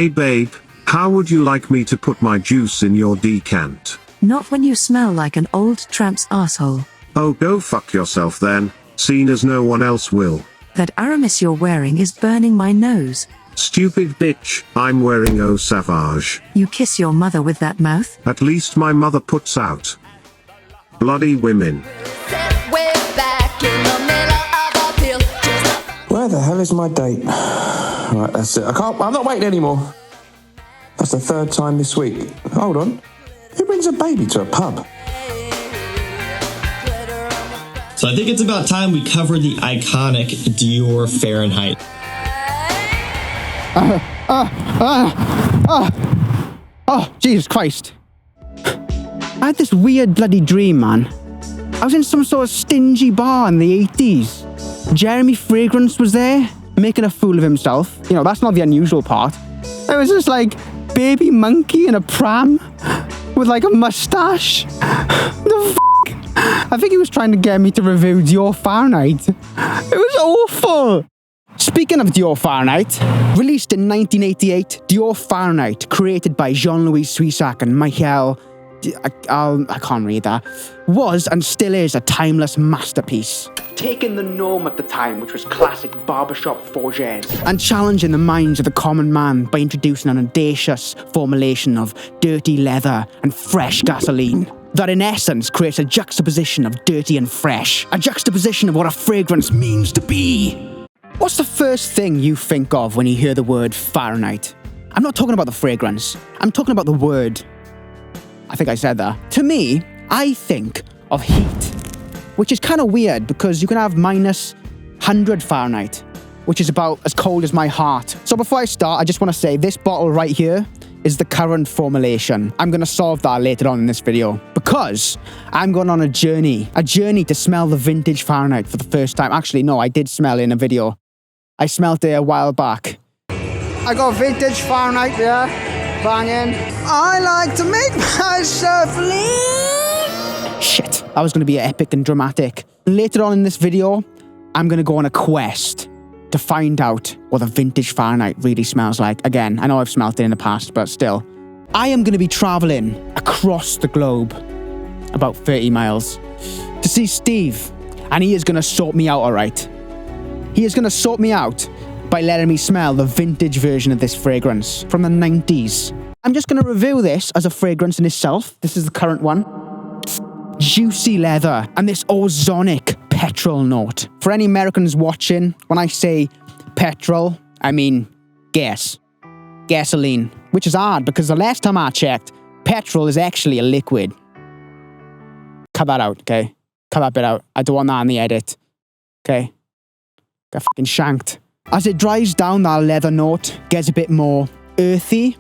Hey babe, how would you like me to put my juice in your decant? Not when you smell like an old tramp's asshole. Oh, go fuck yourself then, seeing as no one else will. That Aramis you're wearing is burning my nose. Stupid bitch, I'm wearing Eau Savage. You kiss your mother with that mouth? At least my mother puts out. Bloody women. Where the hell is my date? Right, that's it. I'm not waiting anymore. That's the third time this week. Hold on. Who brings a baby to a pub? So I think it's about time we cover the iconic Dior Fahrenheit. Oh, Jesus Christ. I had this weird bloody dream, man. I was in some sort of stingy bar in the 80s. Jeremy Fragrance was there, making a fool of himself. You know, that's not the unusual part. It was just like baby monkey in a pram with like a mustache. The f***? I think he was trying to get me to review Dior Fahrenheit. It was awful. Speaking of Dior Fahrenheit, released in 1988, Dior Fahrenheit, created by Jean-Louis Suissac and Michael, I can't read that, was and still is a timeless masterpiece. Taking the norm at the time, which was classic barbershop fourgères, and challenging the minds of the common man by introducing an audacious formulation of dirty leather and fresh gasoline. That in essence creates a juxtaposition of dirty and fresh, a juxtaposition of what a fragrance means to be. What's the first thing you think of when you hear the word Fahrenheit? I'm not talking about the fragrance, I'm talking about the word. I think I said that. To me, I think of heat, which is kind of weird because you can have minus 100 Fahrenheit, which is about as cold as my heart. So before I start, I just want to say this bottle right here is the current formulation. I'm going to solve that later on in this video because I'm going on a journey to smell the vintage Fahrenheit for the first time. Actually, no, I did smell it in a video. I smelled it a while back. I got vintage Fahrenheit there, banging. I like to make myself lean. Shit, that was going to be epic and dramatic. Later on in this video, I'm going to go on a quest to find out what the vintage Fahrenheit really smells like. Again, I know I've smelled it in the past, but still. I am going to be traveling across the globe, about 30 miles, to see Steve, and he is going to sort me out all right. He is going to sort me out by letting me smell the vintage version of this fragrance from the 90s. I'm just going to review this as a fragrance in itself. This is the current one. Juicy leather and this ozonic petrol note. For any Americans watching, when I say petrol, I mean gas. Gasoline. Which is odd because the last time I checked, petrol is actually a liquid. Cut that out, okay? Cut that bit out. I don't want that in the edit. Okay? Got fucking shanked. As it dries down, that leather note gets a bit more earthy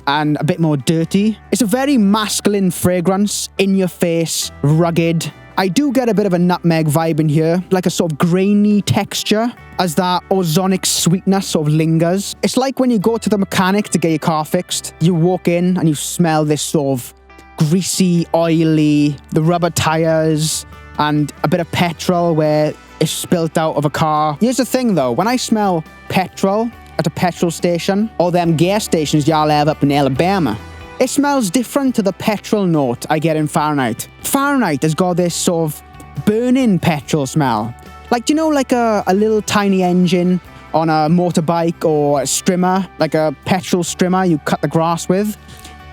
and a bit more dirty. It's a very masculine fragrance, in your face, rugged. I do get a bit of a nutmeg vibe in here, like a sort of grainy texture as that ozonic sweetness sort of lingers. It's like when you go to the mechanic to get your car fixed, you walk in and you smell this sort of greasy, oily, the rubber tires and a bit of petrol where it's spilt out of a car. Here's the thing though, when I smell petrol at a petrol station or them gas stations y'all have up in Alabama, it smells different to the petrol note I get in Fahrenheit. Fahrenheit has got this sort of burning petrol smell. Like, do you know like a little tiny engine on a motorbike or a strimmer, like a petrol strimmer you cut the grass with?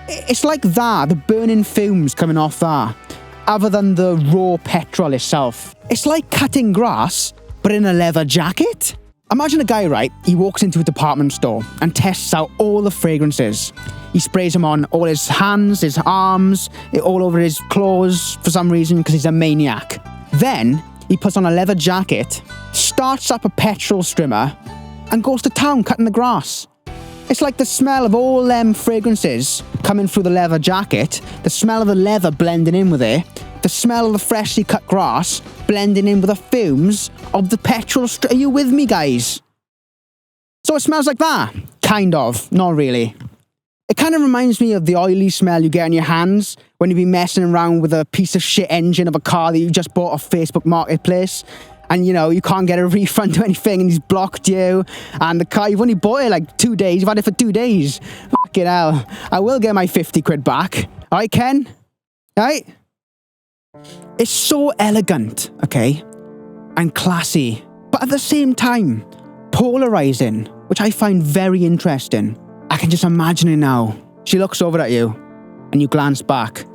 It's like that, the burning fumes coming off that, other than the raw petrol itself. It's like cutting grass, but in a leather jacket. Imagine a guy, right? He walks into a department store and tests out all the fragrances. He sprays them on all his hands, his arms, all over his clothes for some reason because he's a maniac. Then he puts on a leather jacket, starts up a petrol strimmer, and goes to town cutting the grass. It's like the smell of all them fragrances coming through the leather jacket, the smell of the leather blending in with it, the smell of the freshly cut grass blending in with the fumes of the petrol Are you with me, guys? So it smells like that. Kind of. Not really. It kind of reminds me of the oily smell you get on your hands when you've been messing around with a piece of shit engine of a car that you just bought off Facebook Marketplace and you know, you can't get a refund or anything, and he's blocked you, and the car, you've only bought it like 2 days, you've had it for 2 days. Fucking hell. I will get my 50 quid back. Alright, Ken? Alright? It's so elegant, okay? And classy, but at the same time, polarizing, which I find very interesting. I can just imagine it now. She looks over at you, and you glance back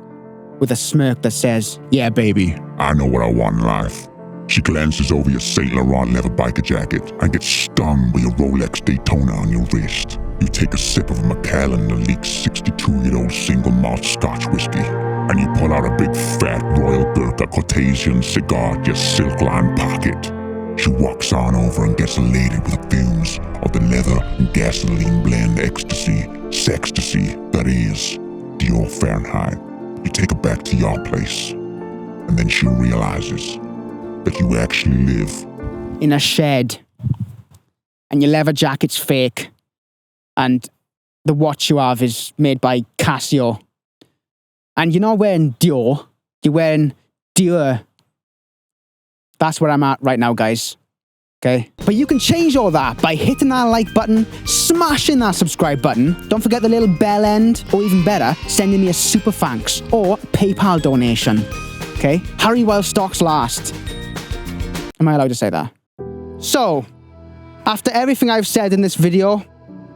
with a smirk that says, Yeah, baby, I know what I want in life. She glances over your Saint Laurent leather biker jacket and gets stung by your Rolex Daytona on your wrist. You take a sip of a Macallan Elite 62-year-old single malt Scotch whiskey, and you pull out a big fat Royal Gurkha Caucasian cigar in your silk-lined pocket. She walks on over and gets elated with the fumes of the leather and gasoline blend ecstasy, sextasy, that is, Dior Fahrenheit. You take her back to your place, and then she realizes that you actually live in a shed, and your leather jacket's fake, and the watch you have is made by Casio. And you're not wearing Dior, you're wearing Dior. That's where I'm at right now, guys. Okay? But you can change all that by hitting that like button, smashing that subscribe button. Don't forget the little bell end, or even better, sending me a super thanks or PayPal donation. Okay? Hurry while stocks last. Am I allowed to say that? So, after everything I've said in this video,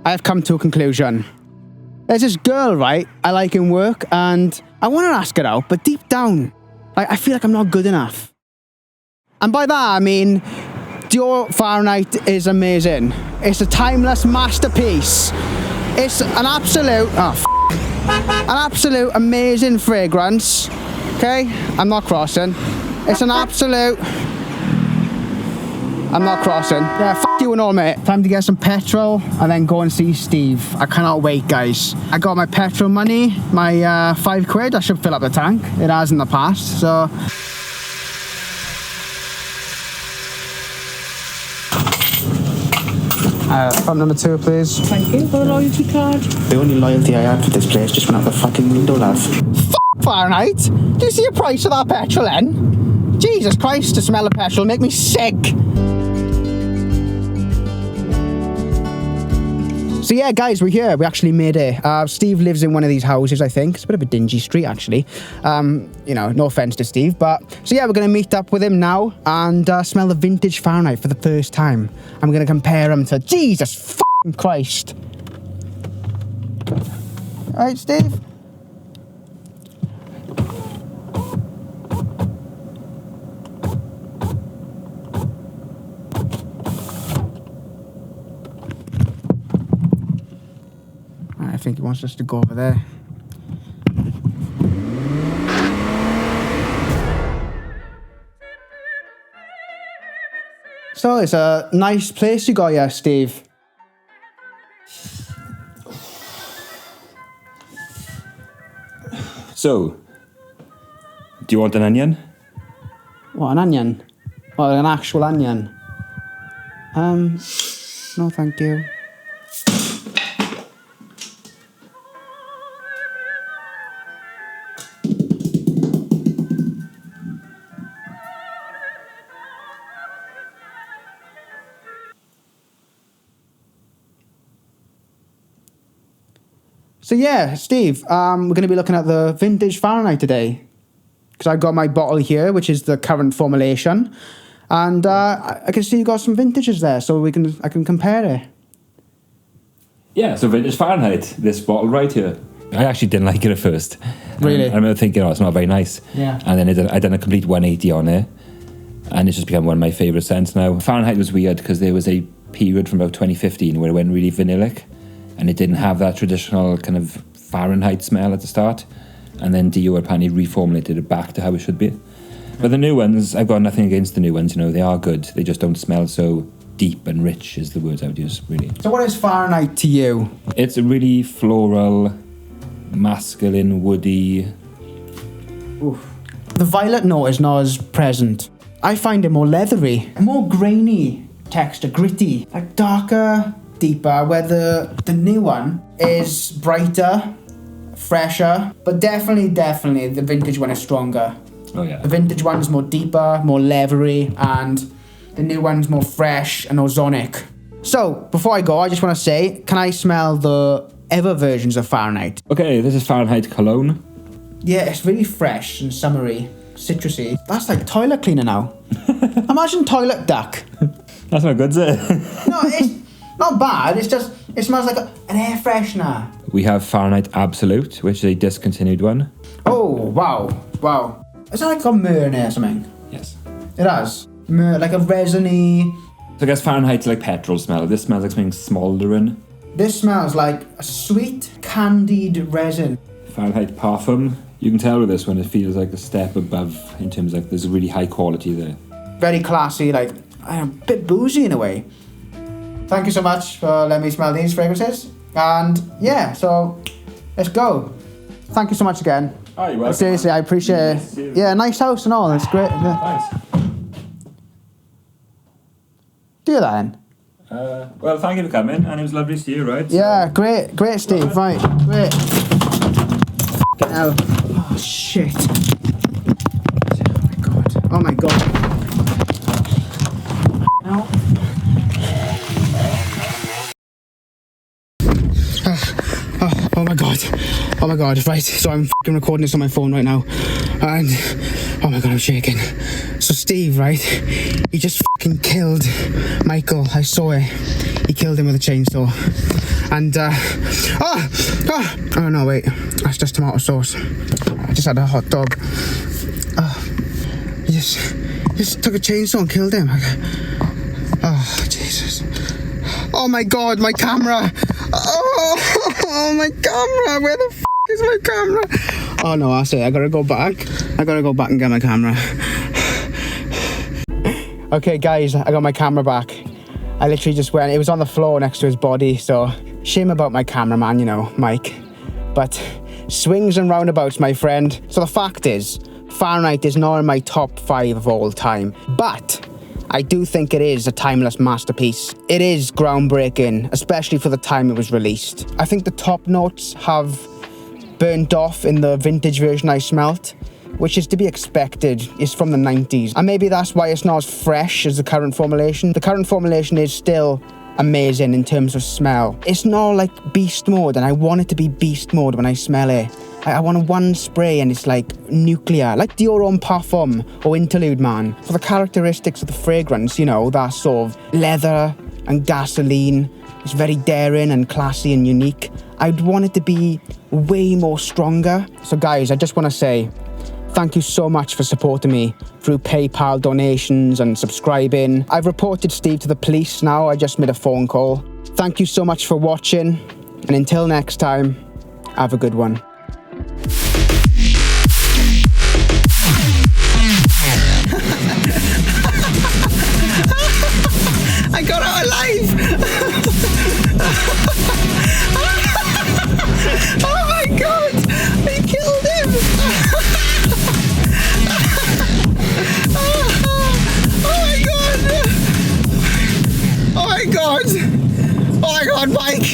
I have come to a conclusion. There's this girl, right, I like in work, and I want to ask her out, but deep down, I feel like I'm not good enough. And by that, I mean, Dior Fahrenheit is amazing. It's a timeless masterpiece. It's an absolute, an absolute amazing fragrance. Okay? I'm not crossing. It's an absolute... I'm not crossing. Yeah, f*** you and all, mate. Time to get some petrol and then go and see Steve. I cannot wait, guys. I got my petrol money, my 5 quid. I should fill up the tank. It has in the past, so... Front number 2, please. Thank you for a loyalty card. The only loyalty I had for this place just went out the fucking window, love. F*** Fahrenheit! Do you see the price of that petrol, then? Jesus Christ, the smell of petrol make me sick. So yeah, guys, we're here. We actually made it. Steve lives in one of these houses, I think. It's a bit of a dingy street, actually. You know, no offense to Steve, but... So yeah, we're going to meet up with him now and smell the vintage Fahrenheit for the first time. I'm going to compare him to... Jesus fucking Christ. All right, Steve? I think he wants us to go over there. So it's a nice place you got here, Steve. So, do you want an onion? What, an onion? Well, an actual onion? No thank you. So yeah, Steve, we're going to be looking at the vintage Fahrenheit today. Because I got my bottle here, which is the current formulation. And I can see you got some vintages there, so I can compare it. Yeah, so vintage Fahrenheit, this bottle right here. I actually didn't like it at first. Really? I remember thinking, oh, it's not very nice. Yeah. And then I done a complete 180 on it. And it's just become one of my favourite scents now. Fahrenheit was weird because there was a period from about 2015 where it went really vanillic. And it didn't have that traditional kind of Fahrenheit smell at the start. And then Dior apparently reformulated it back to how it should be. But the new ones, I've got nothing against the new ones, you know, they are good. They just don't smell so deep and rich is the words I would use, really. So what is Fahrenheit to you? It's a really floral, masculine, woody... Oof. The violet note is not as present. I find it more leathery, more grainy texture, gritty, like darker, deeper, where the new one is brighter, fresher, but definitely the vintage one is stronger. Oh yeah. The vintage one is more deeper, more leathery, and The new one's more fresh and ozonic. So, before I go, I just want to say, can I smell the other versions of Fahrenheit? Okay, this is Fahrenheit cologne. Yeah, it's really fresh and summery, citrusy. That's like toilet cleaner now. Imagine toilet duck. That's not good, is it? No, it's not bad. It's just, it smells like an air freshener. We have Fahrenheit Absolute, which is a discontinued one. Oh, wow. Wow. Is that like a myrrh in there or something? Yes. It has. Myrrh, like a resiny... So I guess Fahrenheit's like petrol smell. This smells like something smouldering. This smells like a sweet, candied resin. Fahrenheit Parfum. You can tell with this one, it feels like a step above in terms of like there's really high quality there. Very classy, like a bit boozy in a way. Thank you so much for letting me smell these fragrances. And yeah, so let's go. Thank you so much again. Oh, you're welcome. Seriously, I appreciate it. Yeah, nice house and all. It's great. Thanks. Do that then. Well, thank you for coming, and it was lovely to see you, right? Yeah, great, Steve. Right, great. Now, oh shit! Oh my god! No. Oh my god! Oh my god! Right, so I'm fucking recording this on my phone right now, and oh my god, I'm shaking. So Steve, right? He just fucking killed Michael. I saw it. He killed him with a chainsaw. And oh no, wait, that's just tomato sauce. I just had a hot dog. He just took a chainsaw and killed him. Oh Jesus! Oh my god, my camera! Oh my camera! Where the f is my camera? Oh no, I say I gotta go back. I gotta go back and get my camera. Okay, guys, I got my camera back. I literally just went. It was on the floor next to his body, so shame about my cameraman, you know, Mike. But swings and roundabouts, my friend. So the fact is, Fahrenheit is not in my top 5 of all time, but I do think it is a timeless masterpiece. It is groundbreaking, especially for the time it was released. I think the top notes have burnt off in the vintage version I smelt, which is to be expected. It's from the 90s. And maybe that's why it's not as fresh as the current formulation. The current formulation is still amazing in terms of smell. It's not like beast mode, and I want it to be beast mode when I smell it. I want one spray and it's like nuclear, like Dior Parfum or Interlude, man. For the characteristics of the fragrance, you know, that sort of leather and gasoline. It's very daring and classy and unique. I'd want it to be way more stronger. So guys, I just want to say, thank you so much for supporting me through PayPal donations and subscribing. I've reported Steve to the police now. I just made a phone call. Thank you so much for watching. And until next time, have a good one. I got out alive! Oh my god! I killed him! Oh my god! Oh my god! Oh my god, Mike!